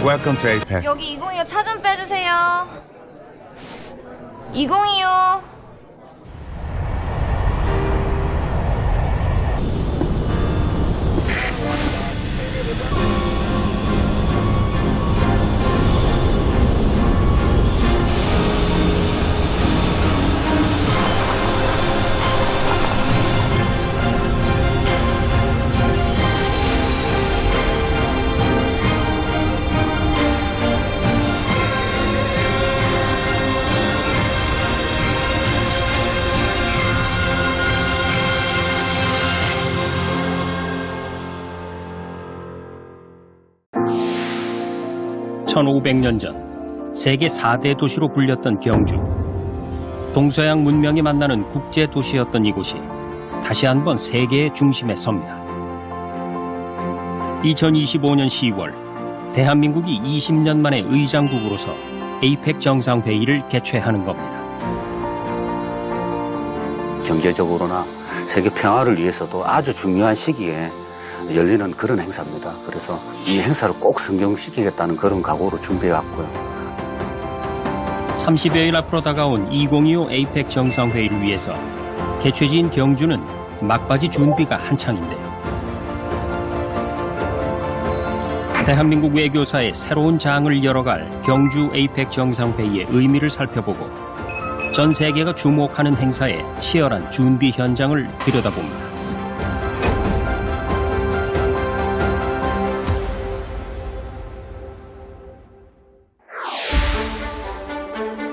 Welcome to APEC. 여기 2025 차 좀 빼주세요. 2025. (1500년) 전 세계 4대 도시로 불렸던 경주. 동서양 문명이 만나는 국제 도시였던 이곳이 다시 한번 세계의 중심에 섭니다. 2025년 10월 대한민국이 20년 만에 의장국으로서 에이펙 정상회의를 개최하는 겁니다. 경제적으로나 세계 평화를 위해서도 아주 중요한 시기에 열리는 그런 행사입니다. 그래서 이 행사를 꼭 성공시키겠다는 그런 각오로 준비해왔고요. 30여일 앞으로 다가온 2025 에이펙 정상회의를 위해서 개최지인 경주는 막바지 준비가 한창인데요. 대한민국 외교사의 새로운 장을 열어갈 경주 에이펙 정상회의의 의미를 살펴보고 전 세계가 주목하는 행사의 치열한 준비 현장을 들여다봅니다.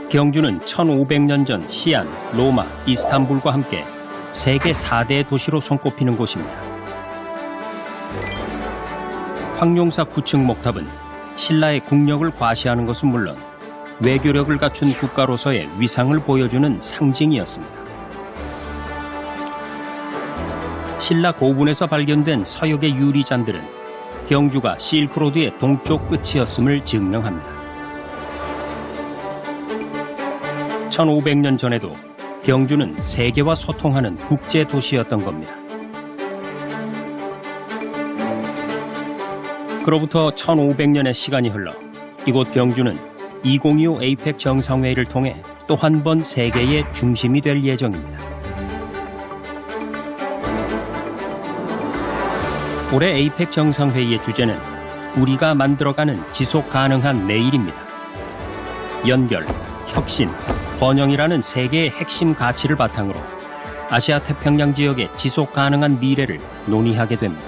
경주는 1500년 전 시안, 로마, 이스탄불과 함께 세계 4대 도시로 손꼽히는 곳입니다. 황룡사 9층 목탑은 신라의 국력을 과시하는 것은 물론 외교력을 갖춘 국가로서의 위상을 보여주는 상징이었습니다. 신라 고분에서 발견된 서역의 유리잔들은 경주가 실크로드의 동쪽 끝이었음을 증명합니다. 1500년 전에도 경주는 세계와 소통하는 국제 도시였던 겁니다. 그로부터 1500년의 시간이 흘러 이곳 경주는 2025 에이펙 정상회의를 통해 또 한 번 세계의 중심이 될 예정입니다. 올해 에이펙 정상회의의 주제는 우리가 만들어가는 지속 가능한 내일입니다. 연결, 혁신, 번영이라는 세계의 핵심 가치를 바탕으로 아시아 태평양 지역의 지속 가능한 미래를 논의하게 됩니다.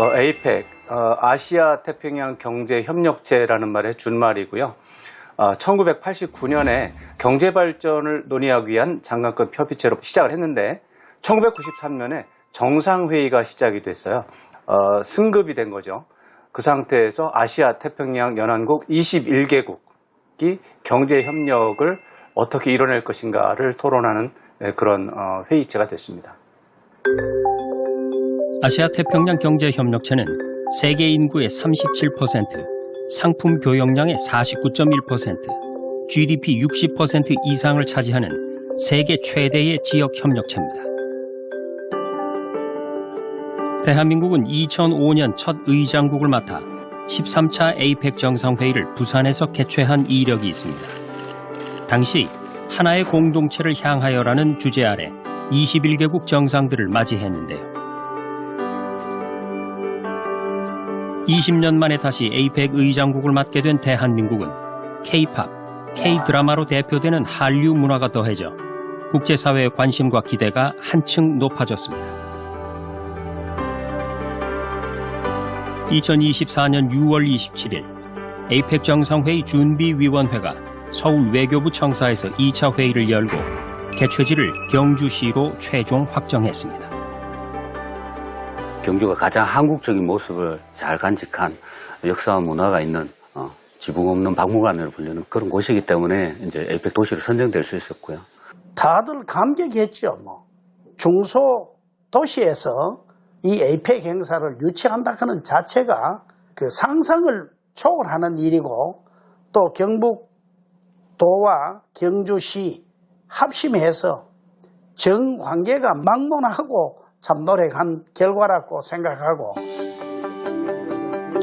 에이펙, 아시아 태평양 경제 협력체라는 말의 준말이고요. 1989년에 경제 발전을 논의하기 위한 장관급 협의체로 시작을 했는데 1993년에 정상회의가 시작이 됐어요. 승급이 된 거죠. 그 상태에서 아시아 태평양 연안국 21개국이 경제 협력을 어떻게 이뤄낼 것인가를 토론하는 그런 회의체가 됐습니다. 아시아 태평양 경제 협력체는 세계 인구의 37%, 상품 교역량의 49.1%, GDP 60% 이상을 차지하는 세계 최대의 지역 협력체입니다. 대한민국은 2005년 첫 의장국을 맡아 13차 에이펙 정상회의를 부산에서 개최한 이력이 있습니다. 당시 하나의 공동체를 향하여라는 주제 아래 21개국 정상들을 맞이했는데요. 20년 만에 다시 에이펙 의장국을 맡게 된 대한민국은 K-팝, K-드라마로 대표되는 한류 문화가 더해져 국제사회의 관심과 기대가 한층 높아졌습니다. 2024년 6월 27일 에이펙 정상회의 준비위원회가 서울 외교부 청사에서 2차 회의를 열고 개최지를 경주시로 최종 확정했습니다. 경주가 가장 한국적인 모습을 잘 간직한 역사와 문화가 있는 지붕 없는 박물관으로 불리는 그런 곳이기 때문에 이제 에이펙 도시로 선정될 수 있었고요. 다들 감격했죠. 중소 도시에서 이 에이펙 행사를 유치한다는 자체가 그 상상을 초월하는 일이고, 또 경북도와 경주시 합심해서 정관계가 막론하고 참 노력한 결과라고 생각하고,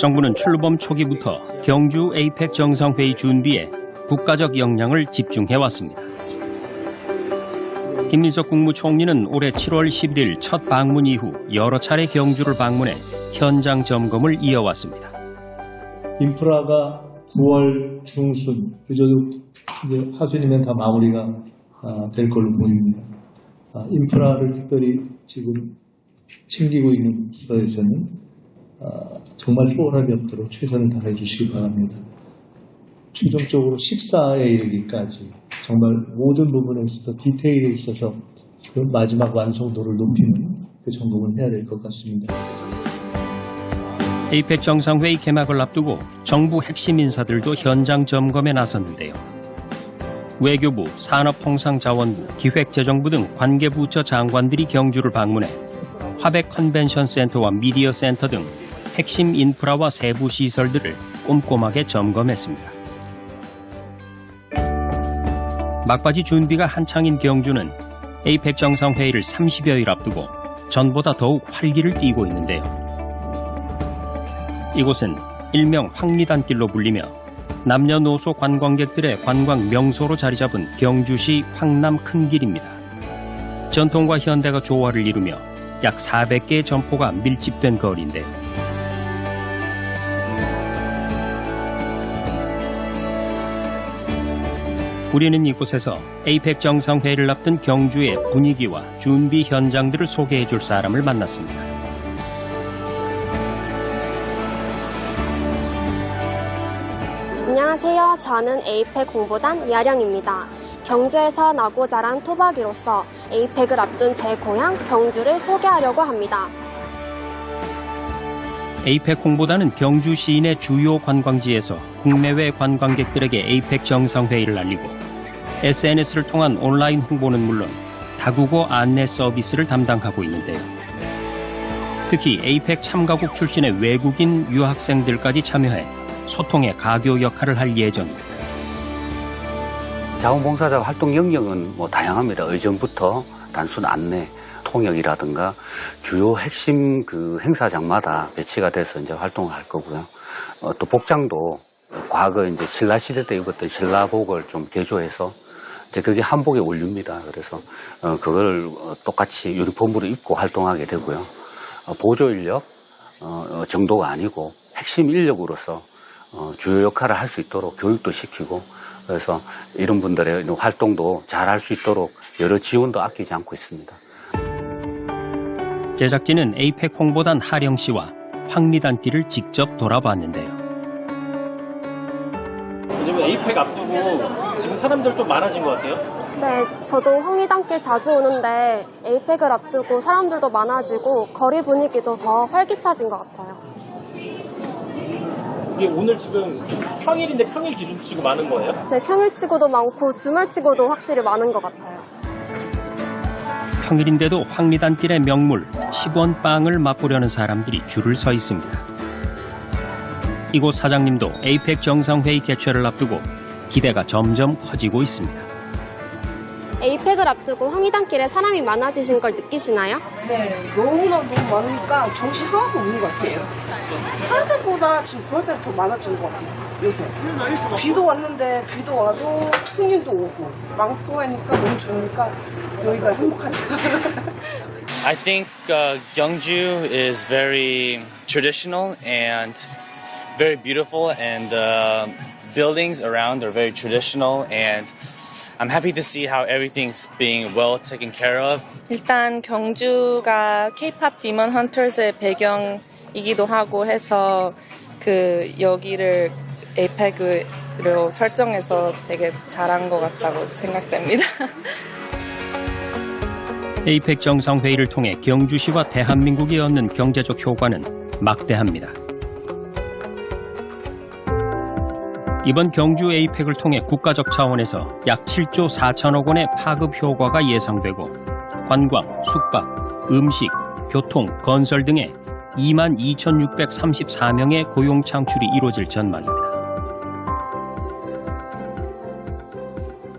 정부는 출범 초기부터 경주 에이펙 정상회의 준비에 국가적 역량을 집중해왔습니다. 김민석 국무총리는 올해 7월 11일 첫 방문 이후 여러 차례 경주를 방문해 현장 점검을 이어왔습니다. 인프라가 9월 중순, 그저도 이제 하순이면 다 마무리가 될 걸로 보입니다. 인프라를 특별히 지금 챙기고 있는 기관에서는 정말 소홀함이 없도록 최선을 다해 주시기 바랍니다. 최종적으로 식사에 이르기까지 정말 모든 부분에 있어서 디테일에 있어서 그 마지막 완성도를 높이는 그 점검을 해야 될 것 같습니다. 에이펙 정상회의 개막을 앞두고 정부 핵심 인사들도 현장 점검에 나섰는데요. 외교부, 산업통상자원부, 기획재정부 등 관계부처 장관들이 경주를 방문해 화백 컨벤션 센터와 미디어 센터 등 핵심 인프라와 세부 시설들을 꼼꼼하게 점검했습니다. 막바지 준비가 한창인 경주는 에이펙 정상회의를 30여일 앞두고 전보다 더욱 활기를 띠고 있는데요. 이곳은 일명 황리단길로 불리며 남녀노소 관광객들의 관광 명소로 자리 잡은 경주시 황남 큰길입니다. 전통과 현대가 조화를 이루며 약 400개의 점포가 밀집된 거리인데요. 우리는 이곳에서 에이펙 정상회의를 앞둔 경주의 분위기와 준비 현장들을 소개해 줄 사람을 만났습니다. 안녕하세요. 저는 에이펙 홍보단 이하령입니다. 경주에서 나고 자란 토박이로서 에이펙을 앞둔 제 고향 경주를 소개하려고 합니다. 에이펙 홍보단은 경주 시인의 주요 관광지에서 국내외 관광객들에게 에이펙 정상회의를 알리고 SNS를 통한 온라인 홍보는 물론 다국어 안내 서비스를 담당하고 있는데요. 특히 에이펙 참가국 출신의 외국인 유학생들까지 참여해 소통의 가교 역할을 할 예정입니다. 자원봉사자 활동 영역은 다양합니다. 의전부터 단순 안내, 통역이라든가 주요 핵심 그 행사장마다 배치가 돼서 이제 활동을 할 거고요. 또 복장도 과거 이제 신라 시대 때 입었던 신라복을 좀 개조해서 이제 그게 한복의 원류입니다. 그래서 그걸 똑같이 유니폼으로 입고 활동하게 되고요. 보조 인력 정도가 아니고 핵심 인력으로서 주요 역할을 할 수 있도록 교육도 시키고 그래서 이런 분들의 활동도 잘 할 수 있도록 여러 지원도 아끼지 않고 있습니다. 제작진은 에이펙 홍보단 하령 씨와 황리단길을 직접 돌아봤는데요. 요즘 에이펙 앞두고 지금 사람들 좀 많아진 것 같아요? 네, 저도 황리단길 자주 오는데 에이펙을 앞두고 사람들도 많아지고 거리 분위기도 더 활기차진 것 같아요. 이게 오늘 지금 평일인데 평일 기준치고 많은 거예요? 네, 평일치고도 많고 주말치고도 확실히 많은 것 같아요. 평일인데도 황리단길의 명물 10원 빵을 맛보려는 사람들이 줄을 서 있습니다. 이곳 사장님도 에이펙 정상회의 개최를 앞두고 기대가 점점 커지고 있습니다. 에이펙을 앞두고 황리단길에 사람이 많아지신 걸 느끼시나요? 네, 너무 많으니까 정신 하나도 없는 것 같아요. 할 때보다 지금 9월 때부터 더 많아진 것 같아요, 요새. 비도 왔는데 비도 와도 손님도 오고 많고 하니까 너무 좋으니까 저희가 행복하니까. I think Gyeongju is very traditional and very beautiful, and the buildings around are very traditional, and I'm happy to see how everything's being well taken care of. 일단 경주가 K-pop 디먼 헌터즈의 배경이기도 하고 해서 그 여기를 에이펙으로 설정해서 되게 잘한 것 같다고 생각됩니다. 에이펙 정상회의를 통해 경주시와 대한민국이 얻는 경제적 효과는 막대합니다. 이번 경주 에이펙을 통해 국가적 차원에서 약 7조 4천억 원의 파급 효과가 예상되고 관광, 숙박, 음식, 교통, 건설 등의 22,634명의 고용 창출이 이루어질 전망입니다.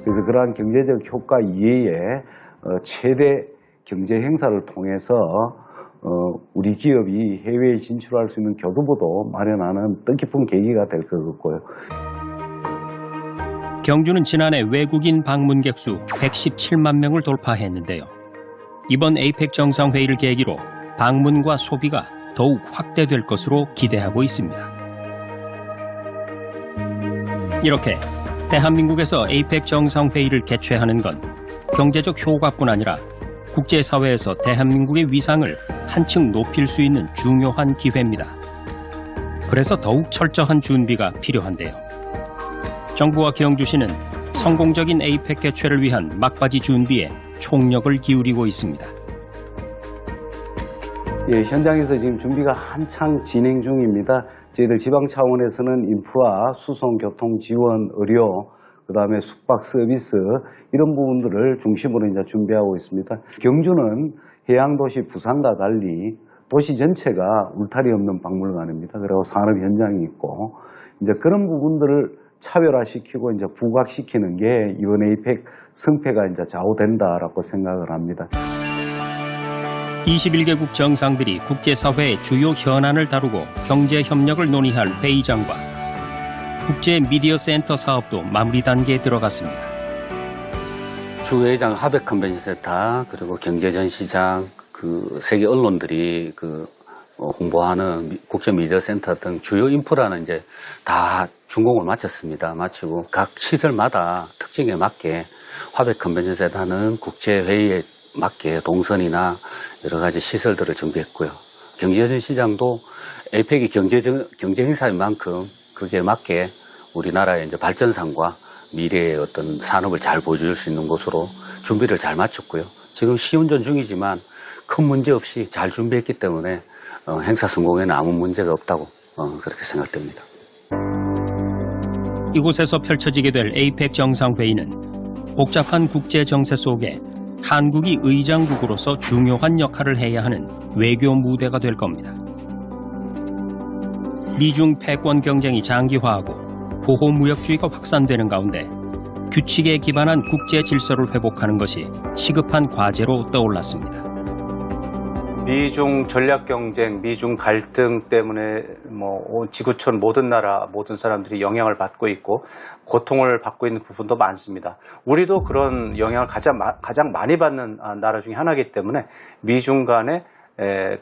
그래서 그러한 경제적 효과 이외에 최대 경제 행사를 통해서 우리 기업이 해외에 진출할 수 있는 교두보도 마련하는 뜻깊은 계기가 될 것 같고요. 경주는 지난해 외국인 방문객 수 117만 명을 돌파했는데요. 이번 에이펙 정상회의를 계기로 방문과 소비가 더욱 확대될 것으로 기대하고 있습니다. 이렇게 대한민국에서 에이펙 정상회의를 개최하는 건 경제적 효과뿐 아니라 국제사회에서 대한민국의 위상을 한층 높일 수 있는 중요한 기회입니다. 그래서 더욱 철저한 준비가 필요한데요. 정부와 경주시는 성공적인 에이펙 개최를 위한 막바지 준비에 총력을 기울이고 있습니다. 예, 현장에서 지금 준비가 한창 진행 중입니다. 저희들 지방 차원에서는 인프라, 수송, 교통 지원, 의료, 그다음에 숙박 서비스 이런 부분들을 중심으로 이제 준비하고 있습니다. 경주는 해양도시 부산과 달리 도시 전체가 울타리 없는 박물관입니다. 그리고 산업 현장이 있고 이제 그런 부분들을 차별화시키고 이제 부각시키는 게 이번 에이펙 승패가 이제 좌우된다라고 생각을 합니다. 21개국 정상들이 국제사회의 주요 현안을 다루고 경제 협력을 논의할 회의장과 국제 미디어 센터 사업도 마무리 단계에 들어갔습니다. 주회장 하백 컨벤션 센터 그리고 경제전시장 그 세계 언론들이 홍보하는 국제 미디어 센터 등 주요 인프라는 이제 다 준공을 마쳤습니다. 마치고 각 시설마다 특징에 맞게 화백 컨벤션 센터는 국제 회의에 맞게 동선이나 여러 가지 시설들을 정비했고요. 경제전시장도 에이펙이 경제 행사인 만큼 그게 맞게 우리나라의 이제 발전상과 미래의 어떤 산업을 잘 보여줄 수 있는 곳으로 준비를 잘 마쳤고요. 지금 시운전 중이지만 큰 문제 없이 잘 준비했기 때문에 행사 성공에는 아무 문제가 없다고 그렇게 생각됩니다. 이곳에서 펼쳐지게 될 에이펙 정상회의는 복잡한 국제 정세 속에 한국이 의장국으로서 중요한 역할을 해야 하는 외교 무대가 될 겁니다. 미중 패권 경쟁이 장기화하고 보호무역주의가 확산되는 가운데 규칙에 기반한 국제 질서를 회복하는 것이 시급한 과제로 떠올랐습니다. 미중 전략 경쟁, 미중 갈등 때문에 지구촌 모든 나라, 모든 사람들이 영향을 받고 있고 고통을 받고 있는 부분도 많습니다. 우리도 그런 영향을 가장 많이 받는 나라 중에 하나이기 때문에 미중 간에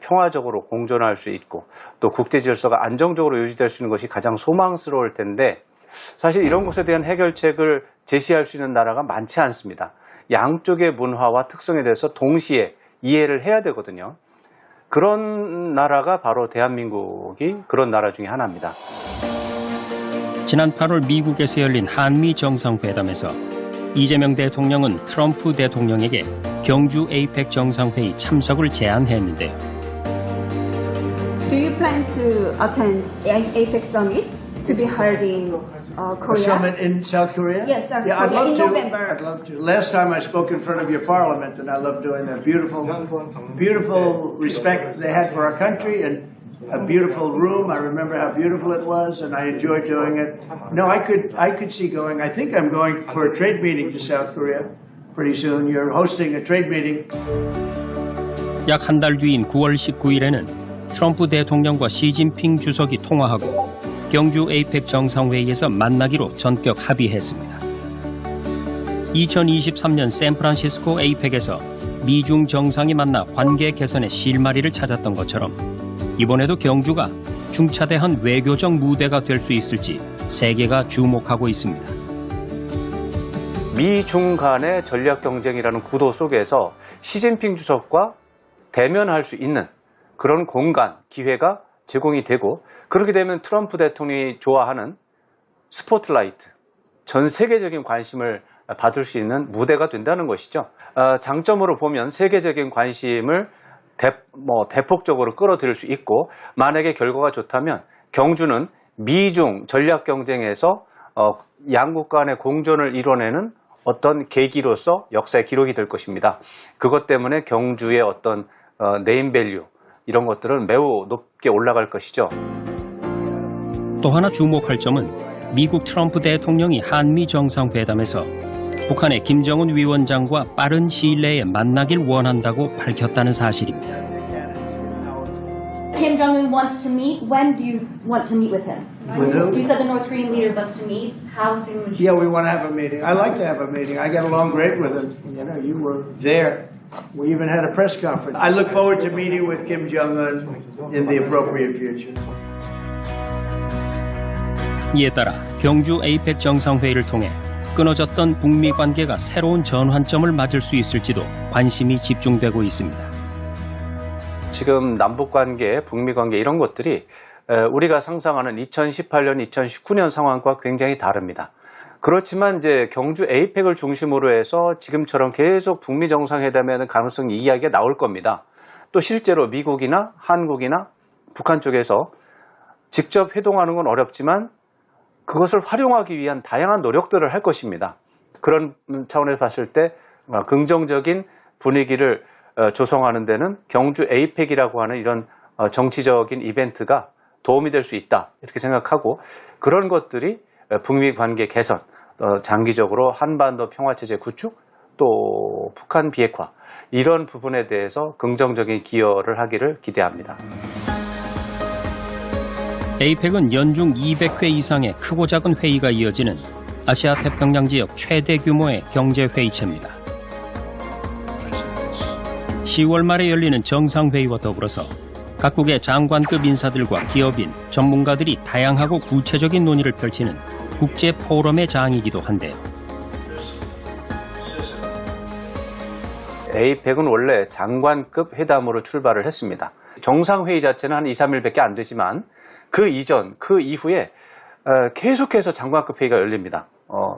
평화적으로 공존할 수 있고 또 국제 질서가 안정적으로 유지될 수 있는 것이 가장 소망스러울 텐데 사실 이런 것에 대한 해결책을 제시할 수 있는 나라가 많지 않습니다. 양쪽의 문화와 특성에 대해서 동시에 이해를 해야 되거든요. 그런 나라가 바로 대한민국이 그런 나라 중에 하나입니다. 지난 8월 미국에서 열린 한미 정상회담에서 이재명 대통령은 트럼프 대통령에게 경주 에이펙 정상회의 참석을 제안했는데요. Do you plan to attend APEC summit to be held in Korea? Summit in South Korea? Yes, South yeah, Korea in November. I'd love to. Last time I spoke in front of your parliament, and I loved doing that. Beautiful respect they had for our country, and a beautiful room. I remember how beautiful it was, and I enjoyed doing it. No, I could see going. I think I'm going for a trade meeting to South Korea pretty soon. You're hosting a trade meeting. 약 한 달 뒤인 9월 19일에는 트럼프 대통령과 시진핑 주석이 통화하고 경주 에이펙 정상회의에서 만나기로 전격 합의했습니다. 2023년 샌프란시스코 에이펙에서 미중 정상이 만나 관계 개선의 실마리를 찾았던 것처럼 이번에도 경주가 중차대한 외교적 무대가 될 수 있을지 세계가 주목하고 있습니다. 미중 간의 전략 경쟁이라는 구도 속에서 시진핑 주석과 대면할 수 있는 그런 공간, 기회가 제공이 되고 그렇게 되면 트럼프 대통령이 좋아하는 스포트라이트, 전 세계적인 관심을 받을 수 있는 무대가 된다는 것이죠. 장점으로 보면 세계적인 관심을 대폭적으로 끌어들일 수 있고 만약에 결과가 좋다면 경주는 미중 전략 경쟁에서 양국 간의 공존을 이뤄내는 어떤 계기로서 역사의 기록이 될 것입니다. 그것 때문에 경주의 어떤 네임밸류 이런 것들은 매우 높게 올라갈 것이죠. 또 하나 주목할 점은 미국 트럼프 대통령이 한미 정상회담에서 북한의 김정은 위원장과 빠른 시일 내에 만나길 원한다고 밝혔다는 사실입니다. Kim Jong-un wants to meet. When do you want to meet with him? With who? You said the North Korean leader wants to meet. How soon would you? Yeah, we want to have a meeting. I like to have a meeting. I get along great with him. You know, you were there. We even had a press conference. I look forward to meeting with Kim Jong-un in the appropriate future. 이에 따라 경주 에이펙 정상회의를 통해 끊어졌던 북미 관계가 새로운 전환점을 맞을 수 있을지도 관심이 집중되고 있습니다. 지금 남북관계, 북미관계 이런 것들이 우리가 상상하는 2018년, 2019년 상황과 굉장히 다릅니다. 그렇지만 이제 경주 에이펙을 중심으로 해서 지금처럼 계속 북미 정상회담에 대한 가능성이 이야기가 나올 겁니다. 또 실제로 미국이나 한국이나 북한 쪽에서 직접 회동하는 건 어렵지만 그것을 활용하기 위한 다양한 노력들을 할 것입니다. 그런 차원에서 봤을 때 긍정적인 분위기를 조성하는 데는 경주 에이펙이라고 하는 이런 정치적인 이벤트가 도움이 될 수 있다 이렇게 생각하고 그런 것들이 북미 관계 개선, 장기적으로 한반도 평화체제 구축, 또 북한 비핵화 이런 부분에 대해서 긍정적인 기여를 하기를 기대합니다. 에이펙은 연중 200회 이상의 크고 작은 회의가 이어지는 아시아 태평양 지역 최대 규모의 경제회의체입니다. 10월 말에 열리는 정상회의와 더불어서 각국의 장관급 인사들과 기업인, 전문가들이 다양하고 구체적인 논의를 펼치는 국제 포럼의 장이기도 한데요. 에이펙은 원래 장관급 회담으로 출발을 했습니다. 정상회의 자체는 한 2, 3일밖에 안 되지만 그 이전, 그 이후에 계속해서 장관급 회의가 열립니다.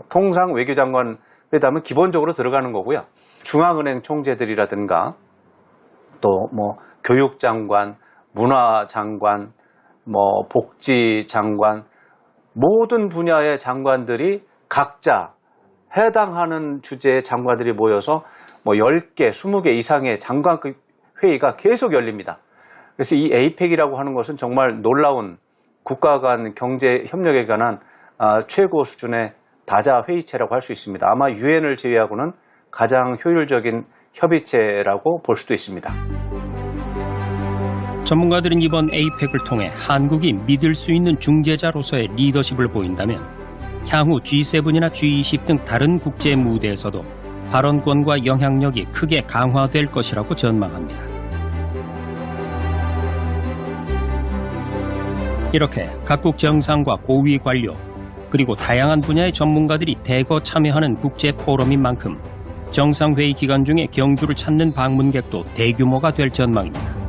통상 외교장관 회담은 기본적으로 들어가는 거고요. 중앙은행 총재들이라든가 또 뭐 교육장관, 문화장관, 뭐 복지장관 모든 분야의 장관들이 각자 해당하는 주제의 장관들이 모여서 뭐 10개, 20개 이상의 장관급 회의가 계속 열립니다. 그래서 이 에이펙이라고 하는 것은 정말 놀라운 국가 간 경제 협력에 관한 최고 수준의 다자 회의체라고 할 수 있습니다. 아마 유엔을 제외하고는 가장 효율적인 협의체라고 볼 수도 있습니다. 전문가들은 이번 에이펙을 통해 한국이 믿을 수 있는 중재자로서의 리더십을 보인다면 향후 G7이나 G20 등 다른 국제 무대에서도 발언권과 영향력이 크게 강화될 것이라고 전망합니다. 이렇게 각국 정상과 고위 관료 그리고 다양한 분야의 전문가들이 대거 참여하는 국제 포럼인 만큼 정상회의 기간 중에 경주를 찾는 방문객도 대규모가 될 전망입니다.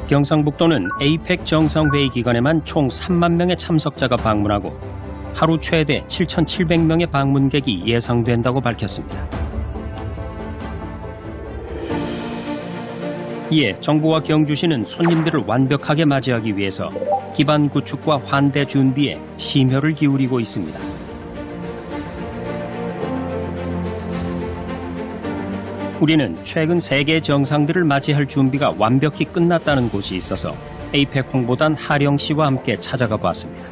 경상북도는 에이펙 정상회의 기간에만 총 3만 명의 참석자가 방문하고 하루 최대 7,700명의 방문객이 예상된다고 밝혔습니다. 이에 정부와 경주시는 손님들을 완벽하게 맞이하기 위해서 기반 구축과 환대 준비에 심혈을 기울이고 있습니다. 우리는 최근 세계 정상들을 맞이할 준비가 완벽히 끝났다는 곳이 있어서 에이펙 홍보단 하령씨와 함께 찾아가 보았습니다.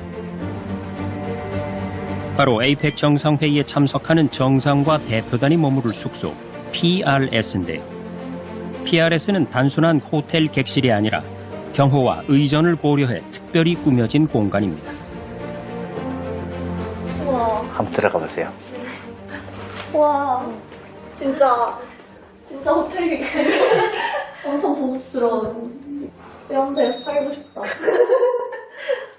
바로 에이펙 정상회의에 참석하는 정상과 대표단이 머무를 숙소 PRS인데요. PRS는 단순한 호텔 객실이 아니라 경호와 의전을 고려해 특별히 꾸며진 공간입니다. 우와. 한번 들어가 보세요. 와, 진짜 호텔 엄청 고급스러운 이런 데 살고 싶다.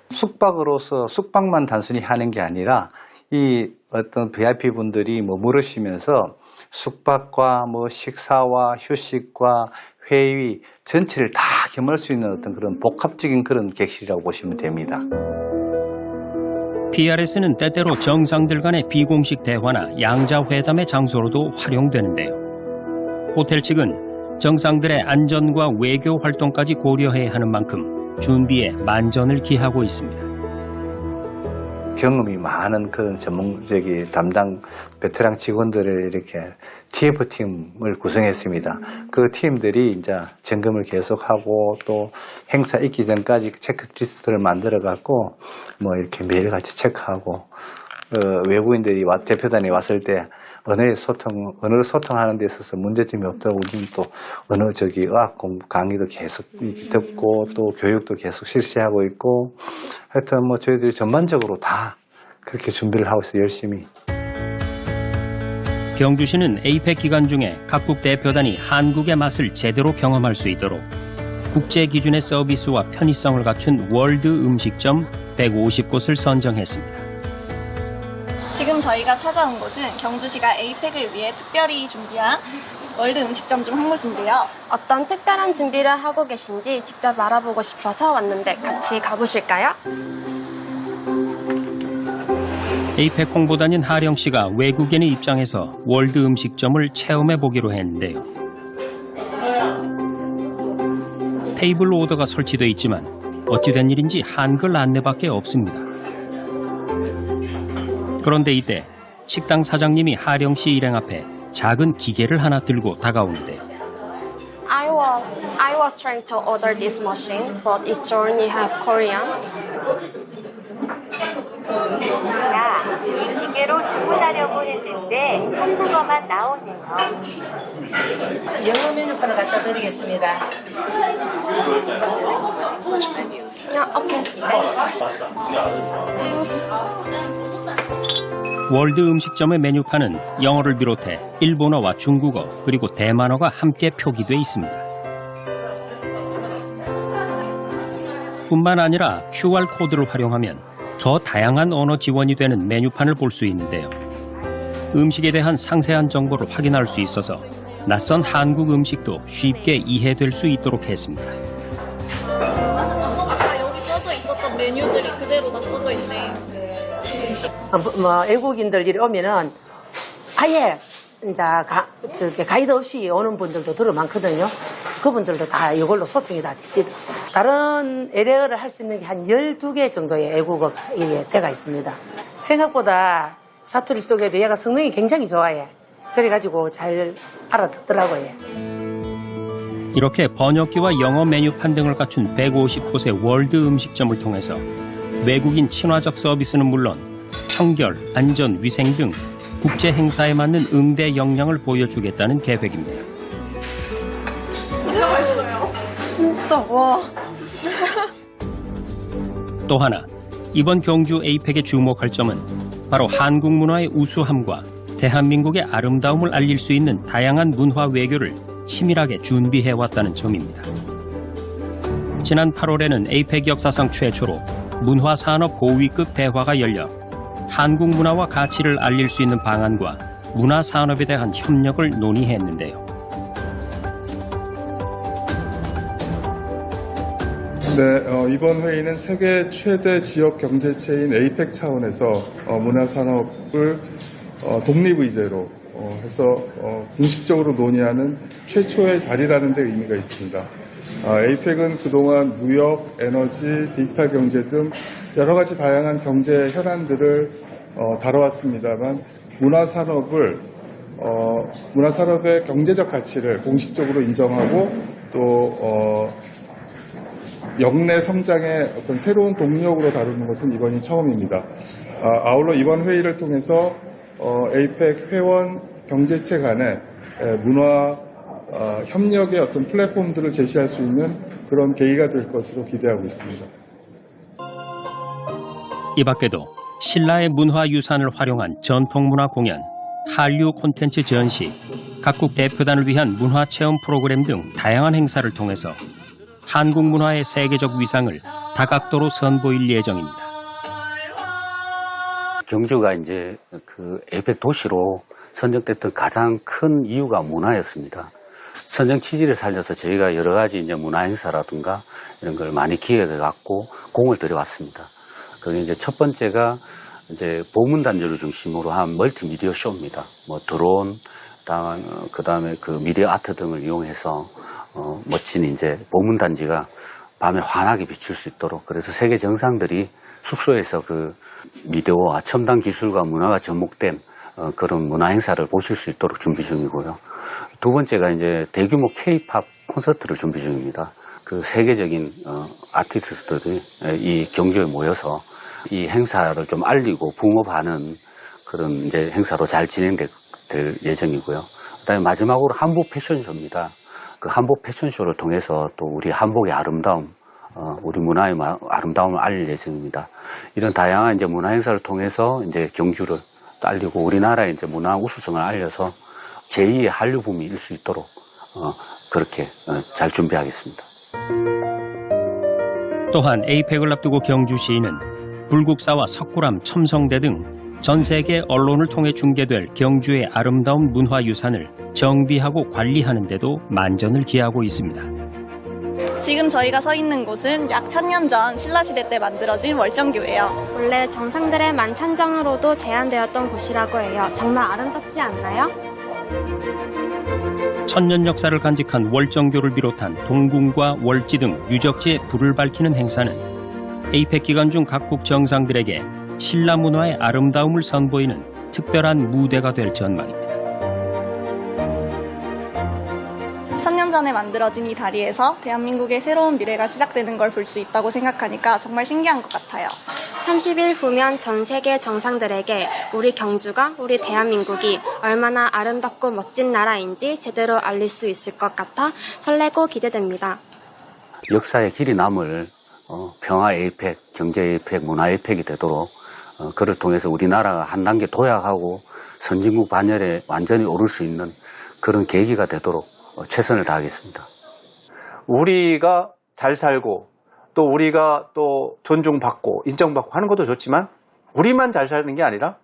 숙박으로서 숙박만 단순히 하는 게 아니라 이 어떤 VIP 분들이 머무르시면서 숙박과 뭐 식사와 휴식과 회의 전체를 다 겸할 수 있는 어떤 그런 복합적인 그런 객실이라고 보시면 됩니다. PRS는 때때로 정상들 간의 비공식 대화나 양자회담의 장소로도 활용되는데요. 호텔 측은 정상들의 안전과 외교 활동까지 고려해야 하는 만큼 준비에 만전을 기하고 있습니다. 경험이 많은 그런 전문적인 담당 베테랑 직원들을 이렇게 TF팀을 구성했습니다. 그 팀들이 이제 점검을 계속하고 또 행사 있기 전까지 체크리스트를 만들어 갖고 뭐 이렇게 매일같이 체크하고 외국인들이 대표단이 왔을 때 언어를 소통하는 데 있어서 문제점이 없다고 우리는 또 의학 공부 강의도 계속 듣고 또 교육도 계속 실시하고 있고 하여튼 뭐 저희들이 전반적으로 다 그렇게 준비를 하고 있어요. 열심히. 경주시는 에이펙 기간 중에 각국 대표단이 한국의 맛을 제대로 경험할 수 있도록 국제 기준의 서비스와 편의성을 갖춘 월드 음식점 150곳을 선정했습니다. 지금 저희가 찾아온 곳은 경주시가 에이펙을 위해 특별히 준비한 월드 음식점 중 한 곳인데요. 어떤 특별한 준비를 하고 계신지 직접 알아보고 싶어서 왔는데 같이 가보실까요? 에이펙 홍보단인 하령 씨가 외국인의 입장에서 월드 음식점을 체험해 보기로 했는데요. 테이블 오더가 설치되어 있지만 어찌된 일인지 한글 안내밖에 없습니다. 그런데 이때 식당 사장님이 하령 씨 일행 앞에 작은 기계를 하나 들고 다가오는데요. I was trying to order this machine, but it's only have Korean. 이 기계로 주문하려고 했는데 한국어만 나오네요. 영어 메뉴판을 갖다 드리겠습니다. 오케이. 월드 음식점의 메뉴판은 영어를 비롯해 일본어와 중국어 그리고 대만어가 함께 표기돼 있습니다. 뿐만 아니라 QR코드를 활용하면 더 다양한 언어 지원이 되는 메뉴판을 볼 수 있는데요. 음식에 대한 상세한 정보를 확인할 수 있어서 낯선 한국 음식도 쉽게 이해될 수 있도록 했습니다. 아까 여기 써져 있었던 메뉴들이 그대로 다 써져 있네. 외국인들이 오면은 아예 이제 가이드 없이 오는 분들도 들어 많거든요. 그분들도 다 이걸로 소통이 다 됩니다. 다른 LA어를 할 수 있는 게 한 12개 정도의 외국어 대가 있습니다. 생각보다 사투리 속에도 얘가 성능이 굉장히 좋아해. 그래가지고 잘 알아듣더라고요. 이렇게 번역기와 영어 메뉴판 등을 갖춘 150곳의 월드 음식점을 통해서 외국인 친화적 서비스는 물론 청결, 안전, 위생 등 국제 행사에 맞는 응대 역량을 보여주겠다는 계획입니다. 진짜 와. 또 하나, 이번 경주 에이펙의 주목할 점은 바로 한국 문화의 우수함과 대한민국의 아름다움을 알릴 수 있는 다양한 문화 외교를 치밀하게 준비해왔다는 점입니다. 지난 8월에는 에이펙 역사상 최초로 문화산업 고위급 대화가 열려 한국 문화와 가치를 알릴 수 있는 방안과 문화산업에 대한 협력을 논의했는데요. 네, 이번 회의는 세계 최대 지역 경제체인 에이펙 차원에서 문화산업을 독립의제로 해서 공식적으로 논의하는 최초의 자리라는 데 의미가 있습니다. 에이펙은 그동안 무역, 에너지, 디지털 경제 등 여러 가지 다양한 경제 현안들을 다뤄왔습니다만 문화산업의 경제적 가치를 공식적으로 인정하고 또 역내 성장의 어떤 새로운 동력으로 다루는 것은 이번이 처음입니다. 아울러 이번 회의를 통해서 에이펙 회원 경제체 간의 문화 협력의 어떤 플랫폼들을 제시할 수 있는 그런 계기가 될 것으로 기대하고 있습니다. 이 밖에도 신라의 문화유산을 활용한 전통문화 공연, 한류 콘텐츠 전시, 각국 대표단을 위한 문화체험 프로그램 등 다양한 행사를 통해서 한국 문화의 세계적 위상을 다각도로 선보일 예정입니다. 경주가 이제 그 에이펙 도시로 선정됐던 가장 큰 이유가 문화였습니다. 선정 취지를 살려서 저희가 여러 가지 이제 문화 행사라든가 이런 걸 많이 기획해 갖고 공을 들여왔습니다. 그게 이제 첫 번째가 이제 보문단지를 중심으로 한 멀티미디어 쇼입니다. 뭐 드론, 그다음에 그 미디어 아트 등을 이용해서 멋진 이제 보문단지가 밤에 환하게 비출 수 있도록, 그래서 세계 정상들이 숙소에서 그 미디어와 첨단 기술과 문화가 접목된 그런 문화 행사를 보실 수 있도록 준비 중이고요. 두 번째가 이제 대규모 K-팝 콘서트를 준비 중입니다. 그 세계적인 아티스트들이 이 경주에 모여서 이 행사를 좀 알리고 붕업하는 그런 이제 행사로 잘 진행될 될 예정이고요. 그다음에 마지막으로 한복 패션쇼입니다. 그 한복 패션쇼를 통해서 또 우리 한복의 아름다움, 우리 문화의 아름다움을 알릴 예정입니다. 이런 다양한 이제 문화 행사를 통해서 이제 경주를 또 알리고 우리나라의 이제 문화 우수성을 알려서 제2의 한류붐이 일 수 있도록 그렇게 잘 준비하겠습니다. 또한 에이펙을 앞두고 경주시는 불국사와 석굴암, 첨성대 등 전 세계 언론을 통해 중계될 경주의 아름다운 문화유산을 정비하고 관리하는 데도 만전을 기하고 있습니다. 지금 저희가 서 있는 곳은 약 1000년 전 신라시대 때 만들어진 월정교예요. 원래 정상들의 만찬정으로도 제한되었던 곳이라고 해요. 정말 아름답지 않나요? 천년 역사를 간직한 월정교를 비롯한 동궁과 월지 등 유적지에 불을 밝히는 행사는 에이펙 기간 중 각국 정상들에게 신라 문화의 아름다움을 선보이는 특별한 무대가 될 전망입니다. 1000년 전에 만들어진 이 다리에서 대한민국의 새로운 미래가 시작되는 걸 볼 수 있다고 생각하니까 정말 신기한 것 같아요. 30일 후면 전 세계 정상들에게 우리 경주가, 우리 대한민국이 얼마나 아름답고 멋진 나라인지 제대로 알릴 수 있을 것 같아 설레고 기대됩니다. 역사의 길이 남을 평화 에이펙, 경제 에이펙, 문화 에이펙이 되도록 그를 통해서 우리나라가 한 단계 도약하고 선진국 반열에 완전히 오를 수 있는 그런 계기가 되도록 최선을 다하겠습니다. 우리가 잘 살고 또 우리가 또 존중받고 인정받고 하는 것도 좋지만 우리만 잘 사는 게 아니라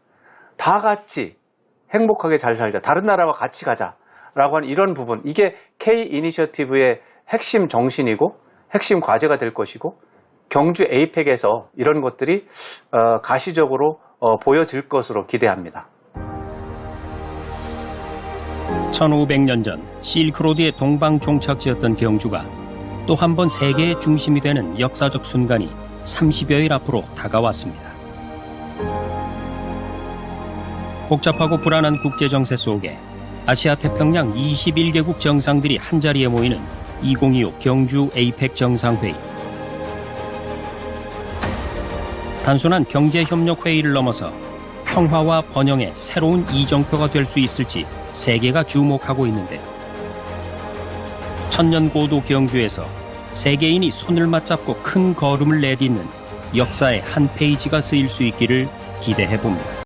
다 같이 행복하게 잘 살자, 다른 나라와 같이 가자라고 하는 이런 부분, 이게 K 이니셔티브의 핵심 정신이고 핵심 과제가 될 것이고 경주 에이펙에서 이런 것들이 가시적으로 보여질 것으로 기대합니다. 1500년 전 실크로드의 동방 종착지였던 경주가 또 한 번 세계의 중심이 되는 역사적 순간이 30여일 앞으로 다가왔습니다. 복잡하고 불안한 국제정세 속에 아시아 태평양 21개국 정상들이 한자리에 모이는 2025 경주 에이펙 정상회의. 단순한 경제협력회의를 넘어서 평화와 번영의 새로운 이정표가 될 수 있을지 세계가 주목하고 있는데요. 천년고도 경주에서 세계인이 손을 맞잡고 큰 걸음을 내딛는 역사의 한 페이지가 쓰일 수 있기를 기대해봅니다.